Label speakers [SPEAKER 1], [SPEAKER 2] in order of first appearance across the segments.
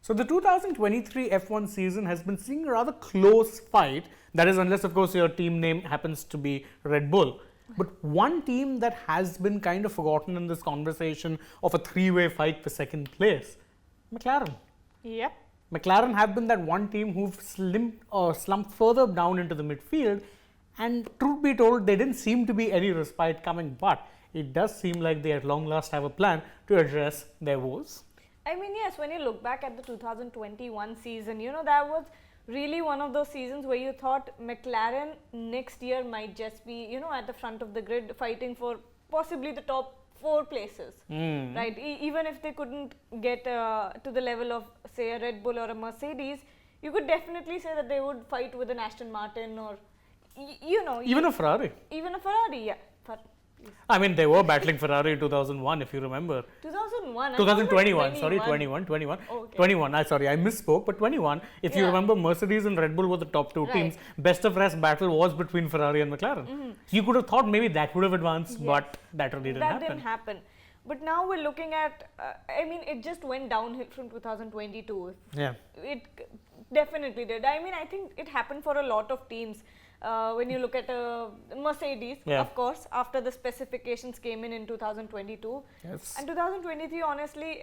[SPEAKER 1] So the 2023 F1 season has been seeing a rather close fight. That is, unless of course your team name happens to be Red Bull. But one team that has been kind of forgotten in this conversation of a three-way fight for second place, McLaren.
[SPEAKER 2] Yep.
[SPEAKER 1] McLaren have been that one team who've slumped further down into the midfield, and truth be told, they didn't seem to be any respite coming, but it does seem like they at long last have a plan to address their woes.
[SPEAKER 2] I mean, yes, when you look back at the 2021 season, that was really one of those seasons where you thought McLaren next year might just be, at the front of the grid fighting for possibly the top 4 places, right? Even if they couldn't get to the level of, say, a Red Bull or a Mercedes, you could definitely say that they would fight with an Aston Martin or,
[SPEAKER 1] Even a Ferrari.
[SPEAKER 2] Even a Ferrari, yeah.
[SPEAKER 1] I mean, they were battling Ferrari in 2001, if you remember.
[SPEAKER 2] 2001?
[SPEAKER 1] 2021, sorry, 21.
[SPEAKER 2] Okay.
[SPEAKER 1] 21, I misspoke, but 21. If you remember, Mercedes and Red Bull were the top 2 teams. Best of rest battle was between Ferrari and McLaren. You could have thought maybe that would have advanced, but that really didn't happen.
[SPEAKER 2] That didn't happen. But now we're looking at, it just went downhill from 2022.
[SPEAKER 1] Yeah.
[SPEAKER 2] It definitely did. I mean, I think it happened for a lot of teams. When you look at Mercedes, of course, after the specifications came in 2022.
[SPEAKER 1] Yes.
[SPEAKER 2] And 2023, honestly,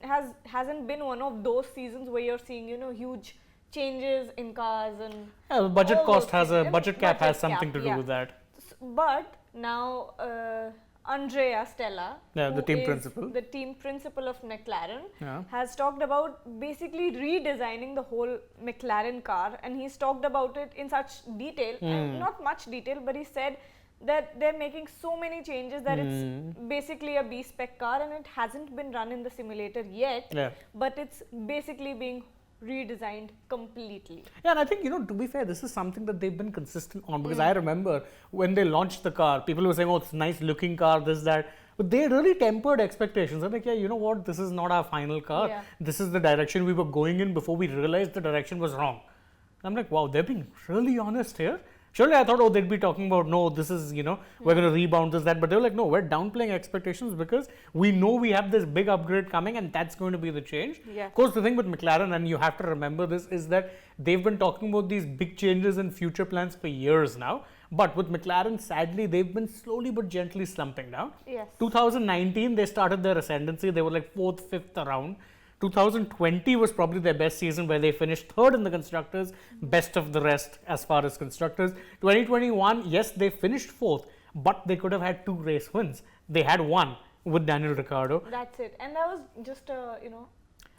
[SPEAKER 2] hasn't been one of those seasons where you're seeing, huge changes in cars and
[SPEAKER 1] budget cap has something to do with that.
[SPEAKER 2] But now Andrea Stella,
[SPEAKER 1] the team principal,
[SPEAKER 2] the team principal of McLaren, has talked about basically redesigning the whole McLaren car, and he's talked about it in such detail, not much detail, but he said that they're making so many changes that it's basically a B-spec car, and it hasn't been run in the simulator yet, but it's basically being redesigned completely.
[SPEAKER 1] Yeah, and I think, to be fair, this is something that they've been consistent on, because I remember when they launched the car, people were saying, oh, it's a nice looking car, this, that. But they really tempered expectations. They're like, yeah, you know what, this is not our final car. Yeah. This is the direction we were going in before we realized the direction was wrong. I'm like, wow, they're being really honest here. Surely I thought, oh, they'd be talking about, no, this is, we're going to rebound this, that. But they were like, no, we're downplaying expectations because we know we have this big upgrade coming and that's going to be the change.
[SPEAKER 2] Yeah.
[SPEAKER 1] Of course, the thing with McLaren, and you have to remember this, is that they've been talking about these big changes in future plans for years now. But with McLaren, sadly, they've been slowly but gently slumping down.
[SPEAKER 2] Yes.
[SPEAKER 1] 2019, they started their ascendancy. They were like 4th, 5th around. 2020 was probably their best season, where they finished 3rd in the constructors, best of the rest as far as constructors. 2021, yes, they finished 4th, but they could have had 2 race wins. They had 1 with Daniel Ricciardo.
[SPEAKER 2] That's it. And that was just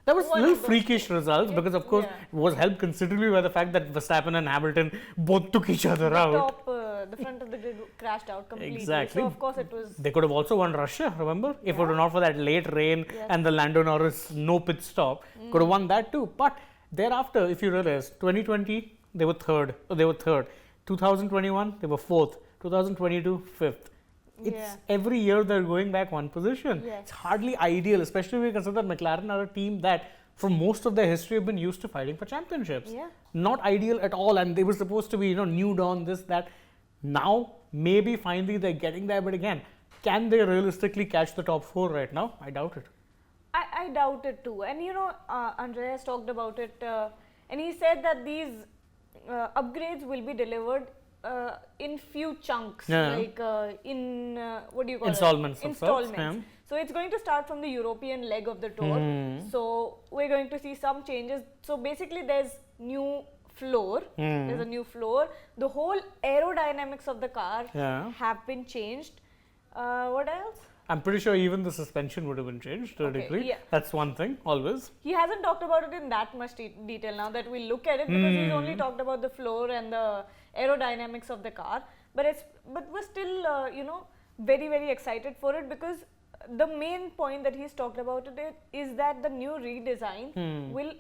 [SPEAKER 1] that was little freakish results, because of course it was helped considerably by the fact that Verstappen and Hamilton both took each other out.
[SPEAKER 2] The front of the grid crashed out completely.
[SPEAKER 1] Exactly.
[SPEAKER 2] So of course it was.
[SPEAKER 1] They could have also won Russia, remember? If it were not for that late rain and the Lando Norris no pit stop, could have won that too. But thereafter, if you realize, 2020 they were third. 2021 they were 4th. 2022 5th. It's every year they're going back 1 position.
[SPEAKER 2] Yes.
[SPEAKER 1] It's hardly ideal, especially when you consider that McLaren are a team that for most of their history have been used to fighting for championships.
[SPEAKER 2] Yeah.
[SPEAKER 1] Not ideal at all, and they were supposed to be, new dawn, this, that. Now, maybe finally they're getting there, but again, can they realistically catch the top 4 right now? I doubt it.
[SPEAKER 2] I doubt it too. And Andreas talked about it, and he said that these upgrades will be delivered in few chunks, like in what do you call
[SPEAKER 1] installments
[SPEAKER 2] it? Installments. So it's going to start from the European leg of the tour. So we're going to see some changes. So basically, there's new floor. There's a new floor. The whole aerodynamics of the car have been changed. What else?
[SPEAKER 1] I'm pretty sure even the suspension would have been changed to a degree. Yeah. That's one thing, always.
[SPEAKER 2] He hasn't talked about it in that much detail now that we look at it, because he's only talked about the floor and the aerodynamics of the car. But we're still, very, very excited for it, because the main point that he's talked about it is that the new redesign will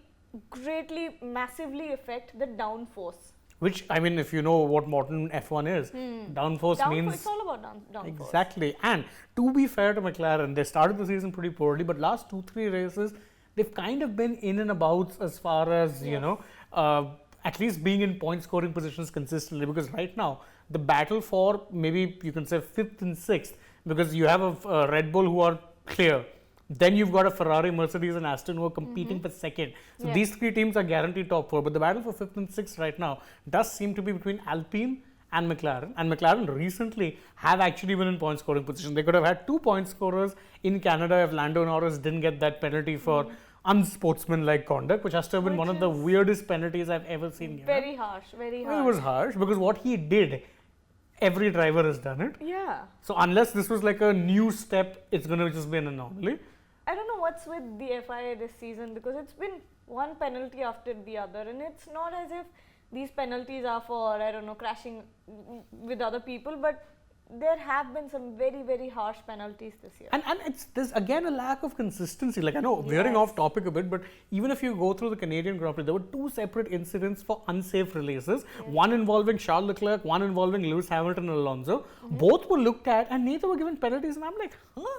[SPEAKER 2] greatly, massively affect the downforce.
[SPEAKER 1] Which, I mean, if you know what modern F1 is, downforce means...
[SPEAKER 2] It's all about downforce.
[SPEAKER 1] Exactly. And to be fair to McLaren, they started the season pretty poorly, but last 2-3 races, they've kind of been in and about as far as, at least being in point scoring positions consistently, because right now, the battle for maybe you can say 5th and 6th, because you have a Red Bull who are clear. Then you've got a Ferrari, Mercedes, and Aston who are competing for second. So
[SPEAKER 2] Yeah.
[SPEAKER 1] these three teams are guaranteed top four. But the battle for fifth and sixth right now does seem to be between Alpine and McLaren. And McLaren recently have actually been in point scoring position. They could have had 2 point scorers in Canada if Lando Norris didn't get that penalty for unsportsmanlike conduct, which has to have been
[SPEAKER 2] Which
[SPEAKER 1] one of the
[SPEAKER 2] is
[SPEAKER 1] weirdest penalties I've ever seen.
[SPEAKER 2] Very harsh, very harsh.
[SPEAKER 1] It was harsh because what he did, every driver has done it.
[SPEAKER 2] Yeah.
[SPEAKER 1] So unless this was like a new step, it's going to just be an anomaly.
[SPEAKER 2] I don't know what's with the FIA this season because it's been one penalty after the other, and it's not as if these penalties are for, I don't know, crashing with other people, but there have been some very, very harsh penalties this year.
[SPEAKER 1] And it's there's again a lack of consistency. Like I know veering
[SPEAKER 2] Yes.
[SPEAKER 1] off topic a bit, but even if you go through the Canadian Grand Prix, there were 2 separate incidents for unsafe releases. One involving Charles Leclerc, one involving Lewis Hamilton and Alonso. Both were looked at and neither were given penalties. And I'm like, huh?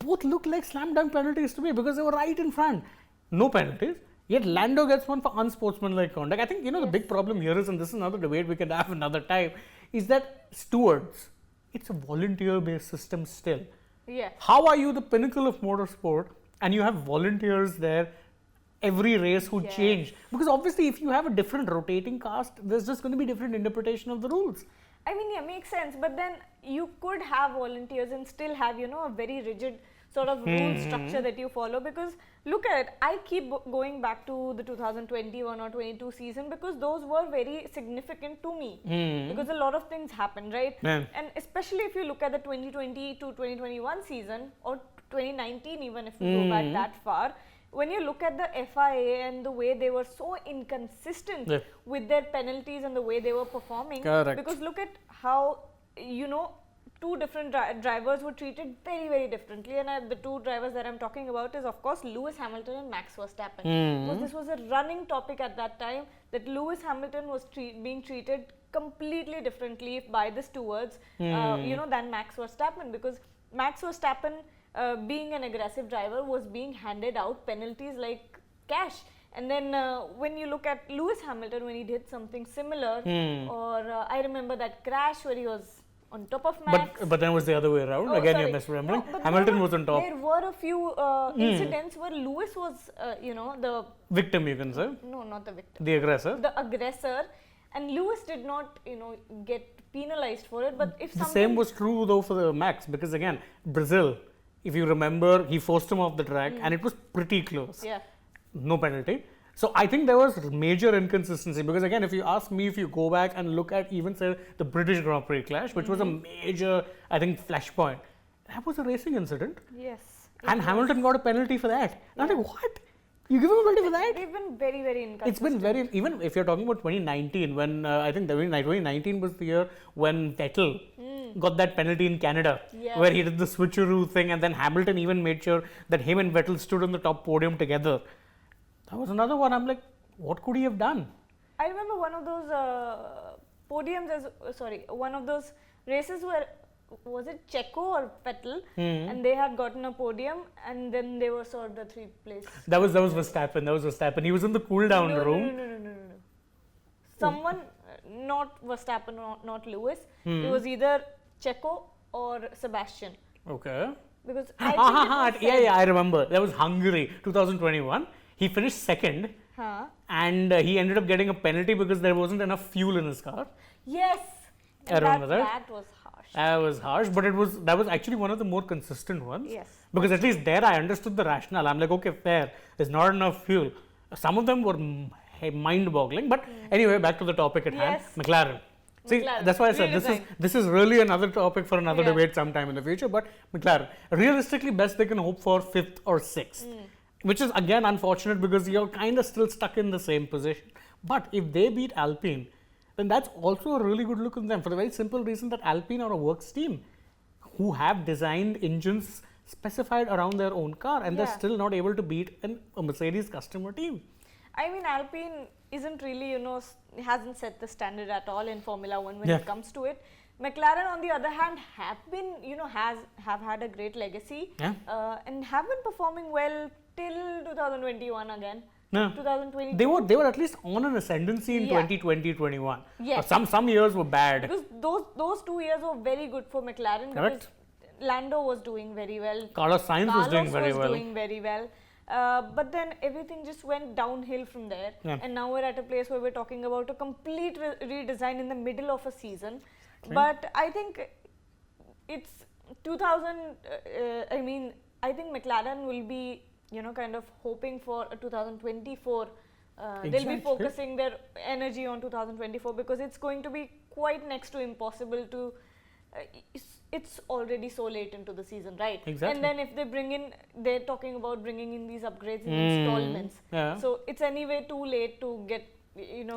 [SPEAKER 1] Both look like slam dunk penalties to me because they were right in front. No penalties. Yet Lando gets one for unsportsmanlike conduct. I think, the big problem here is, and this is another debate we can have another time, is that stewards, it's a volunteer-based system still.
[SPEAKER 2] Yeah.
[SPEAKER 1] How are you the pinnacle of motorsport and you have volunteers there every race who
[SPEAKER 2] Yes.
[SPEAKER 1] change? Because obviously if you have a different rotating cast, there's just going to be different interpretation of the rules.
[SPEAKER 2] I mean, yeah, makes sense. But then you could have volunteers and still have, a very rigid sort of rule structure that you follow. Because look at it, I keep going back to the 2021 or 22 season because those were very significant to me. Because a lot of things happened, right?
[SPEAKER 1] Yeah.
[SPEAKER 2] And especially if you look at the 2020 to 2021 season or 2019 even if you go back that far, when you look at the FIA and the way they were so inconsistent
[SPEAKER 1] Yeah.
[SPEAKER 2] with their penalties and the way they were performing,
[SPEAKER 1] Correct.
[SPEAKER 2] because look at how, two different drivers were treated very, very differently. And the two drivers that I'm talking about is, of course, Lewis Hamilton and Max Verstappen. Because this was a running topic at that time that Lewis Hamilton was being treated completely differently by the stewards, than Max Verstappen. Because Max Verstappen, being an aggressive driver, was being handed out penalties like cash. And then when you look at Lewis Hamilton, when he did something similar, or I remember that crash where he was on top of Max.
[SPEAKER 1] But then it was the other way around.
[SPEAKER 2] Oh,
[SPEAKER 1] Again,
[SPEAKER 2] sorry.
[SPEAKER 1] you're misremembering.
[SPEAKER 2] No, but
[SPEAKER 1] Hamilton was on top.
[SPEAKER 2] There were a few incidents where Lewis was, the
[SPEAKER 1] Victim, you can say.
[SPEAKER 2] no, not the victim,
[SPEAKER 1] The aggressor.
[SPEAKER 2] the aggressor, and Lewis did not, get penalized for it. But if
[SPEAKER 1] The
[SPEAKER 2] something
[SPEAKER 1] same was true though for the Max because again, Brazil, if you remember, he forced him off the track and it was pretty close.
[SPEAKER 2] yeah.
[SPEAKER 1] No penalty. So I think there was major inconsistency because again, if you ask me, if you go back and look at even say the British Grand Prix clash, which was a major, I think, flashpoint, that was a racing incident.
[SPEAKER 2] Yes.
[SPEAKER 1] And Hamilton got a penalty for that. And I'm like, what? You give him a penalty for that?
[SPEAKER 2] They've been very, very inconsistent.
[SPEAKER 1] It's been very, even if you're talking about 2019, when I think 2019 was the year when Vettel got that penalty in Canada,
[SPEAKER 2] Yeah.
[SPEAKER 1] where he did the switcheroo thing, and then Hamilton even made sure that him and Vettel stood on the top podium together. That was another one. I'm like, what could he have done?
[SPEAKER 2] I remember one of those one of those races where, was it Checo or Vettel, and they had gotten a podium and then they were served a 3rd place.
[SPEAKER 1] That was Verstappen. He was in the cool down room.
[SPEAKER 2] No. Someone, not Verstappen, not Lewis. It was either Checo or Sebastian.
[SPEAKER 1] Okay.
[SPEAKER 2] Because I think it was said-
[SPEAKER 1] I remember. That was Hungary, 2021. He finished second,
[SPEAKER 2] Huh?
[SPEAKER 1] and he ended up getting a penalty because there wasn't enough fuel in his car.
[SPEAKER 2] Yes.
[SPEAKER 1] I remember that.
[SPEAKER 2] That was harsh.
[SPEAKER 1] That was harsh, but that was actually one of the more consistent ones.
[SPEAKER 2] Yes.
[SPEAKER 1] Because at least there I understood the rationale. I'm like, okay, fair. There's not enough fuel. Some of them were mind-boggling. But anyway, back to the topic at hand.
[SPEAKER 2] Yes.
[SPEAKER 1] McLaren. See,
[SPEAKER 2] McLaren.
[SPEAKER 1] that's why I said
[SPEAKER 2] Redesign.
[SPEAKER 1] this is really another topic for another
[SPEAKER 2] Yeah.
[SPEAKER 1] debate sometime in the future. But McLaren, realistically, best they can hope for 5th or 6th. Which is again unfortunate because you're kind of still stuck in the same position. But if they beat Alpine, then that's also a really good look on them for the very simple reason that Alpine are a works team who have designed engines specified around their own car and they're
[SPEAKER 2] Yeah.
[SPEAKER 1] still not able to beat a Mercedes customer team.
[SPEAKER 2] I mean, Alpine isn't really, hasn't set the standard at all in Formula One when
[SPEAKER 1] Yeah.
[SPEAKER 2] it comes to it. McLaren, on the other hand, have been, have had a great legacy
[SPEAKER 1] Yeah.
[SPEAKER 2] and have been performing well till 2021 again.
[SPEAKER 1] Yeah.
[SPEAKER 2] 2022.
[SPEAKER 1] They were at least on an ascendancy in
[SPEAKER 2] Yeah.
[SPEAKER 1] 2020-21.
[SPEAKER 2] Yes.
[SPEAKER 1] Some years were bad.
[SPEAKER 2] Because those 2 years were very good for McLaren.
[SPEAKER 1] Correct.
[SPEAKER 2] Because Lando was doing very well.
[SPEAKER 1] Carlos Sainz was doing very well.
[SPEAKER 2] doing very well. But then everything just went downhill from there.
[SPEAKER 1] Yeah.
[SPEAKER 2] And now we're at a place where we're talking about a complete redesign in the middle of a season.
[SPEAKER 1] Okay.
[SPEAKER 2] But I think it's 2000. I think McLaren will be, kind of hoping for a 2024. They'll
[SPEAKER 1] Exactly.
[SPEAKER 2] be focusing their energy on 2024 because it's going to be quite next to impossible to. It's already so late into the season, right?
[SPEAKER 1] Exactly.
[SPEAKER 2] And then if they're talking about bringing in these upgrades in installments.
[SPEAKER 1] Yeah.
[SPEAKER 2] So it's anyway too late to get,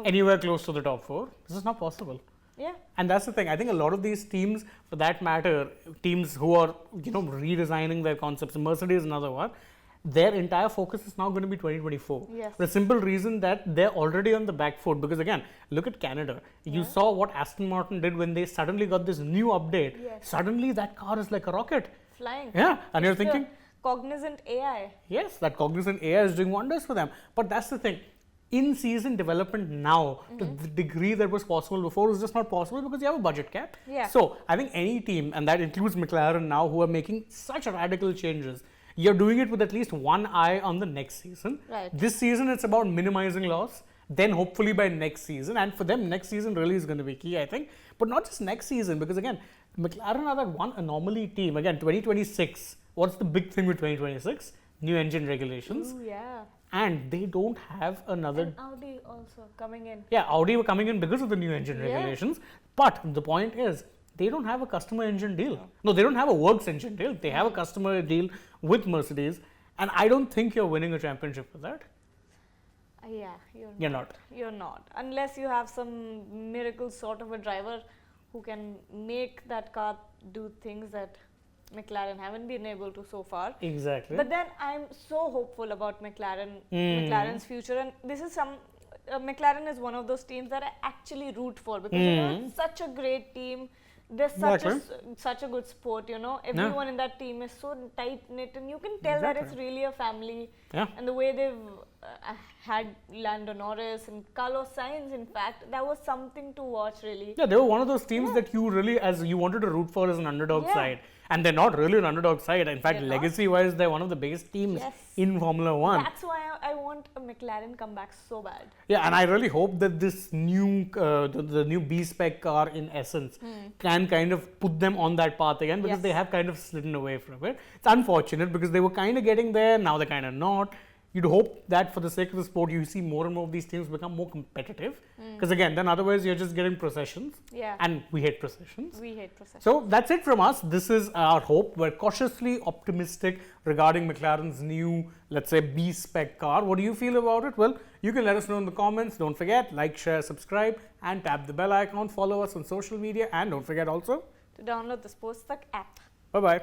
[SPEAKER 1] Anywhere close to the top 4. This is not possible.
[SPEAKER 2] yeah.
[SPEAKER 1] And that's the thing. I think a lot of these teams, for that matter, teams who are, redesigning their concepts, Mercedes is another one, their entire focus is now going to be 2024.
[SPEAKER 2] Yes.
[SPEAKER 1] For the simple reason that they're already on the back foot. Because again, look at Canada. You saw what Aston Martin did when they suddenly got this new update.
[SPEAKER 2] Yes.
[SPEAKER 1] Suddenly that car is like a rocket.
[SPEAKER 2] Flying.
[SPEAKER 1] Yeah. And you're
[SPEAKER 2] It's the
[SPEAKER 1] thinking,
[SPEAKER 2] cognizant AI.
[SPEAKER 1] yes, that cognizant AI is doing wonders for them. But that's the thing. In-season development now, to the degree that was possible before, is just not possible because you have a budget cap.
[SPEAKER 2] Yeah.
[SPEAKER 1] So I think any team, and that includes McLaren now, who are making such radical changes, you're doing it with at least one eye on the next season.
[SPEAKER 2] Right.
[SPEAKER 1] This season, it's about minimizing loss. Then hopefully by next season, and for them, next season really is going to be key, I think. But not just next season, because again, McLaren are that one anomaly team. Again, 2026. What's the big thing with 2026? New engine regulations.
[SPEAKER 2] Ooh, yeah.
[SPEAKER 1] And they don't have another.
[SPEAKER 2] And Audi also coming in.
[SPEAKER 1] Yeah, Audi were coming in because of the new engine
[SPEAKER 2] Yeah.
[SPEAKER 1] regulations. But the point is, they don't have a customer engine deal. No, they don't have a works engine deal. They have a customer deal with Mercedes. And I don't think you're winning a championship with that.
[SPEAKER 2] Yeah,
[SPEAKER 1] You're not.
[SPEAKER 2] You're not. Unless you have some miracle sort of a driver who can make that car do things that McLaren haven't been able to so far.
[SPEAKER 1] Exactly.
[SPEAKER 2] But then I'm so hopeful about McLaren's future, and this is McLaren is one of those teams that I actually root for because it's such a great team. They're such a good sport, Everyone in that team is so tight knit, and you can tell that it's really a family.
[SPEAKER 1] Yeah.
[SPEAKER 2] And the way they've had Lando Norris and Carlos Sainz, in fact, that was something to watch, really.
[SPEAKER 1] Yeah, they were one of those teams that you really, as you wanted to root for as an underdog side. And they're not really an underdog side. In fact,
[SPEAKER 2] They're not.
[SPEAKER 1] legacy-wise, they're one of the biggest teams in Formula 1.
[SPEAKER 2] That's why I want a McLaren comeback so bad.
[SPEAKER 1] Yeah, and I really hope that this new, the new B-spec car in essence can kind of put them on that path again, because they have kind of slidden away from it. It's unfortunate because they were kind of getting there, now they're kind of not. You'd hope that for the sake of the sport, you see more and more of these teams become more competitive. Because again, then otherwise you're just getting processions.
[SPEAKER 2] Yeah.
[SPEAKER 1] And we hate processions.
[SPEAKER 2] We hate processions.
[SPEAKER 1] So that's it from us. This is our hope. We're cautiously optimistic regarding McLaren's new, let's say, B-spec car. What do you feel about it? Well, you can let us know in the comments. Don't forget, like, share, subscribe, and tap the bell icon. Follow us on social media. And don't forget also
[SPEAKER 2] to download the SportsTak app.
[SPEAKER 1] Bye-bye.